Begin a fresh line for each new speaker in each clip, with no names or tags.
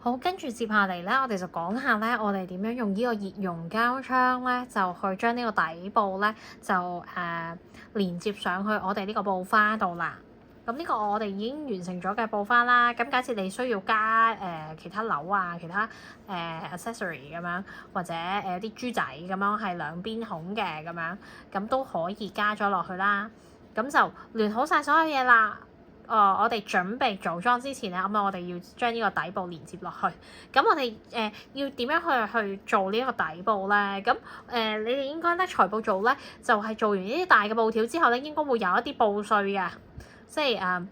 好，跟住接下嚟咧，我哋就講下咧，我哋點樣用呢個熱熔膠槍咧，就去將呢個底部咧，就連接上去我哋呢個布花度啦。咁呢個我哋已經完成咗嘅布花啦。咁假設你需要加其他鈕啊、其他accessory 咁樣，或者啲珠仔咁樣係兩邊孔嘅咁樣，咁都可以加咗落去啦。咁就連好晒所有嘢啦。我哋準備組裝之前咧，咁我哋要將呢個底部連接落去。咁我哋要點樣去做呢一個底部咧？咁你哋應該咧裁布做咧，就係做完呢啲大嘅布條之後咧，應該會有一啲布碎嘅，即係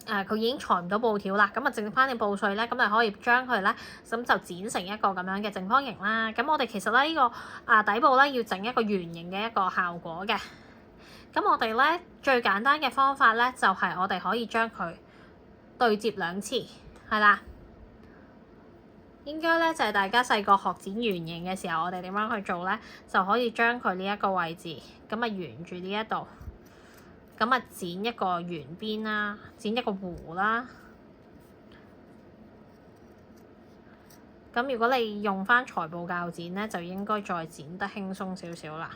佢已經裁唔到布條啦，咁啊剩翻啲布碎咧，咁就可以將佢咧，咁就剪成一個咁樣嘅正方形啦。咁我哋其實咧呢個底部咧要整一個圓形嘅一個效果嘅。咁我哋咧最簡單嘅方法咧，就係我哋可以將佢對接兩次，係啦。應該咧就係大家細個學剪圓形嘅時候，我哋點樣去做咧，就可以將佢呢一個位置，咁啊沿住呢一度，咁啊剪一個圓邊啦，剪一個弧啦。咁如果你用翻裁布鉸剪咧，就應該再剪得輕鬆少少啦。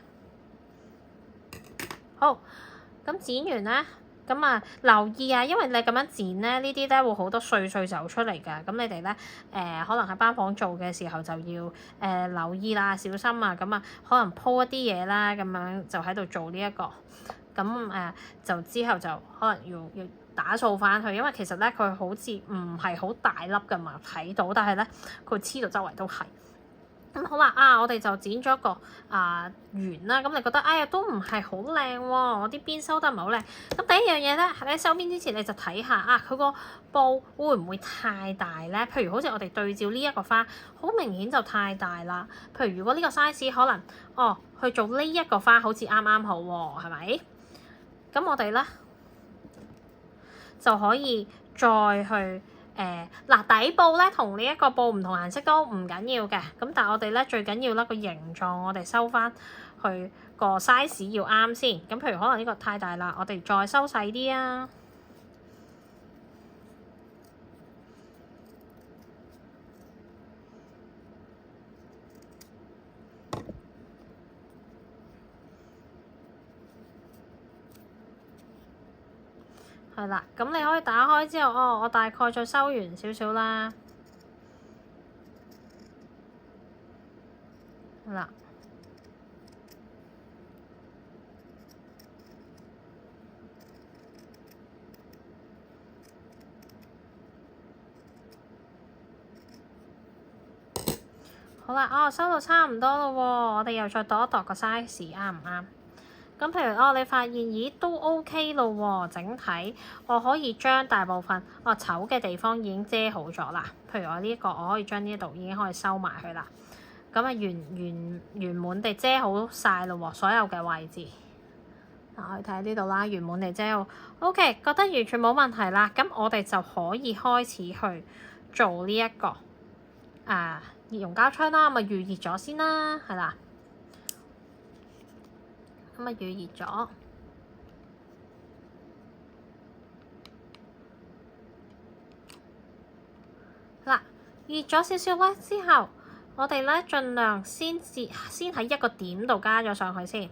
好，咁剪完咧，咁啊留意啊，因為你咁樣剪咧，呢啲咧會好多碎碎走出嚟㗎。咁你哋咧可能喺班房做嘅時候就要留意啦，小心啊。咁啊，可能鋪一啲嘢啦，咁樣就喺度做呢一個。咁就之後就可能要打掃翻去，因為其實咧佢好似唔係好大粒㗎嘛，睇到，但係咧佢黐到周圍都係。咁好啦，我哋就剪咗個圓啦。咁你覺得哎呀都唔係好靚喎，我啲邊收得唔係好靚。咁第一樣嘢咧，喺收邊之前你就睇下佢個布會唔會太大咧？譬如好似我哋對照呢一個花，好明顯就太大啦。譬如如果呢個 size 可能去做呢一個花好似啱啱好喎，係咪？咁我哋咧就可以再去。底布咧同呢一個布唔同顏色都唔緊要嘅，咁但係我哋咧最緊要咧個形狀，我哋收翻去個 size 要啱先。咁譬如可能呢個太大啦，我哋再收細啲啊。係啦，咁你可以打開之後，我大概再收完少少啦。係啦，好啦，收到差唔多咯喎，我哋又再度一度個 size 啱唔啱？咁譬如你發現咦都 OK 咯喎，整體我可以將大部分醜嘅地方已經遮好咗啦。譬如我呢一個，我可以將呢度已經可以收埋佢啦。咁圓滿地遮好晒咯喎，所有嘅位置。去睇呢度啦，圓滿地遮好。OK，覺得完全冇問題啦。咁我哋就可以開始去做呢一個熱熔膠槍啦，咪預熱咗先啦，係啦。咁啊，預熱咗。嗱，熱咗少少咧之後，我哋咧盡量先喺一個點度加咗上去先，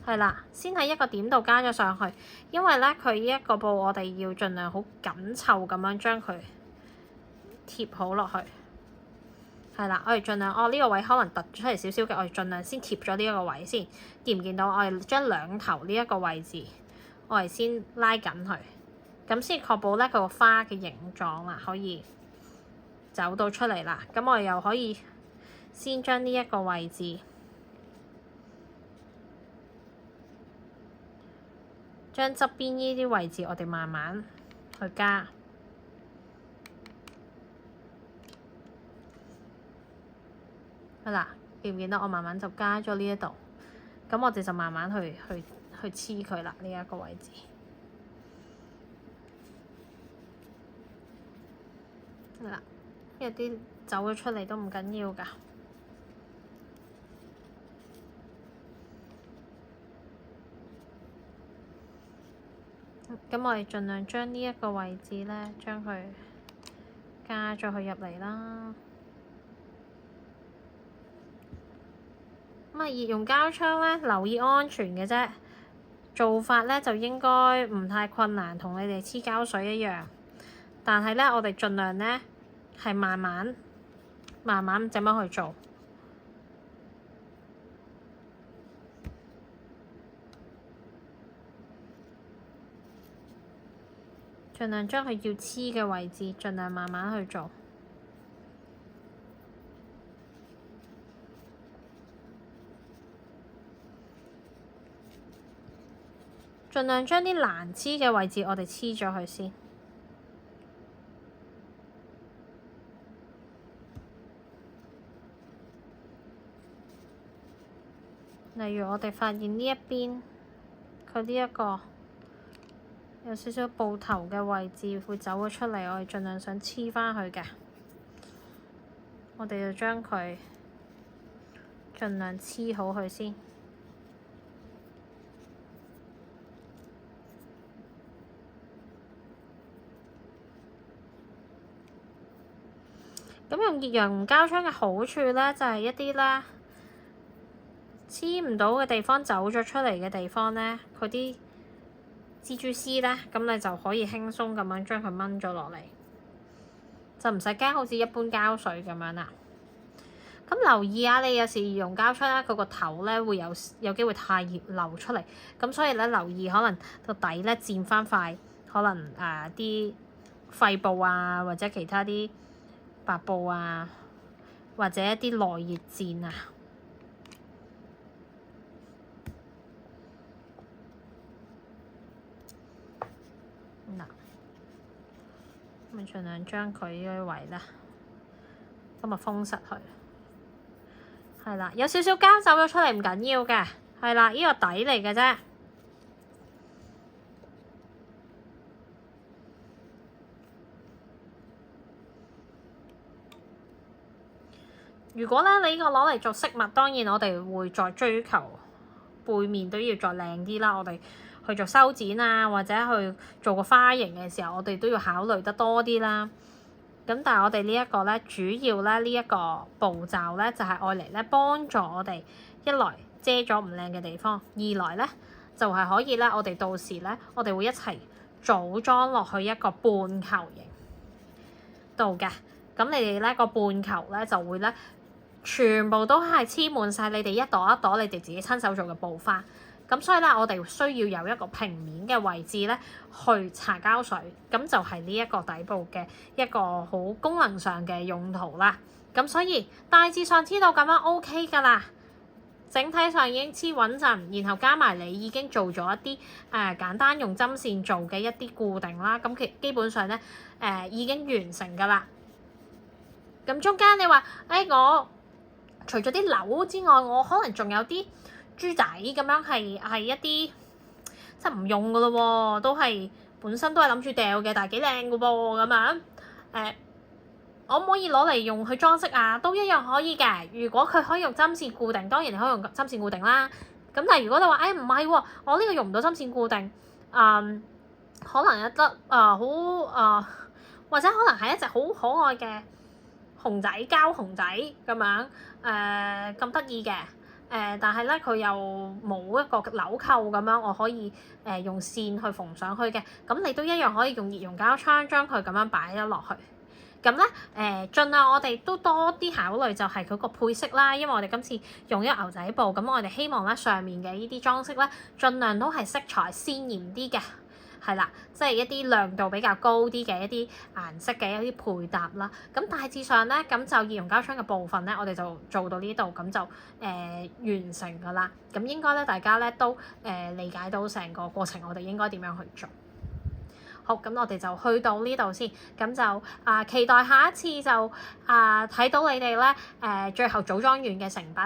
係啦，先喺一個點度加咗上去，因為咧佢呢一個布我哋要盡量好緊湊咁樣將佢貼好落去，係啦，我哋盡量呢個位可能突出嚟少少嘅，我哋盡量先貼咗呢一個位先，見唔見到？我哋將兩頭呢一個位置，我哋先拉緊佢，咁先確保咧佢個花嘅形狀可以走到出嚟啦。咁我哋又可以先將呢一個位置，將側邊呢啲位置我哋慢慢去加。係啦，見唔見到我慢慢就加咗呢一度，咁我哋就慢慢去黐佢啦，呢一個位置。係啦，有啲走咗出嚟都唔緊要㗎。咁我哋盡量將呢一個位置咧，將佢加咗佢入嚟啦。咁啊，熱熔膠槍咧，留意安全嘅啫。做法咧就應該唔太困難，同你哋黐膠水一樣。但係咧，我哋盡量咧係慢慢咁樣去做，盡量將佢要黐嘅位置，盡量慢慢去做。盡量將啲難黐嘅位置，我哋黐咗佢先。例如我哋發現呢一邊，佢呢一個有少少布頭嘅位置會走咗出嚟，我哋盡量想黐返佢嘅，我哋就將佢盡量黐好佢先。咁用熱熔膠槍嘅好處咧，就係一啲咧黐唔到嘅地方走咗出嚟嘅地方咧，佢啲蜘蛛絲咧，咁你就可以輕鬆咁樣將佢掹咗落嚟，就唔使驚好似一般膠水咁樣啦。咁留意下，你有時熱熔膠槍咧，佢個頭咧會有機會太熱流出嚟，咁所以咧留意可能個底咧墊翻塊，可能啲廢布啊，或者其他啲白布啊，或者一啲耐熱墊啊。嗱，咁盡量將佢呢個位咧，咁啊封實佢。係啦，有少少膠走咗出嚟唔緊要嘅，係啦，呢個底嚟嘅啫。如果咧你呢個攞嚟做飾物，當然我哋會再追求背面都要再靚啲啦。我哋去做修剪啊，或者去做個花型嘅時候，我哋都要考慮得多啲啦。咁但係我哋呢一個咧，主要咧呢一個步驟咧，就係愛嚟咧幫助我哋一來遮咗唔靚嘅地方，二來咧就係可以咧，我哋到時咧，我哋會一齊組裝落去一個半球形度嘅。咁你哋咧個半球咧就會咧全部都係黐滿晒你哋一朵一朵你哋自己親手做嘅布花。咁所以咧，我哋需要有一個平面嘅位置咧，去搽膠水，咁就係呢一個底部嘅一個好功能上嘅用途啦。咁所以大致上知道咁樣 OK 㗎啦，整體上已經黐穩陣，然後加埋你已經做咗一啲簡單用針線做嘅一啲固定啦，咁基本上咧已經完成㗎啦。咁中間你話我除咗啲鈕之外，我可能仲有啲豬仔咁樣係一啲即係唔用噶咯喎，都係本身都係諗住掉嘅，但係幾靚噶噃咁樣。可唔可以攞嚟用去裝飾啊？都一樣可以嘅。如果佢可以用針線固定，當然你可以用針線固定啦。咁但係如果你話唔係喎，我呢個用唔到針線固定，可能有得或者可能係一隻好可愛嘅熊仔膠熊仔咁樣咁得意嘅。但係咧佢又冇一個紐扣咁樣，我可以用線去縫上去嘅。咁你都一樣可以用熱熔膠槍將佢咁樣擺咗落去。咁咧盡量我哋都多啲考慮就係佢個配色啦，因為我哋今次用咗牛仔布，咁我哋希望咧上面嘅呢啲裝飾咧，盡量都係色彩鮮豔啲嘅。係啦，即係一啲亮度比較高啲嘅一啲顏色嘅一啲配搭啦。咁大致上咧，咁就熱熔膠槍嘅部分咧，我哋就做到呢度，咁就完成㗎啦。咁應該咧，大家咧都理解到成個過程，我哋應該點樣去做。好，咁我哋就去到呢度先，咁就期待下一次就睇到你哋咧最後組裝完嘅成品。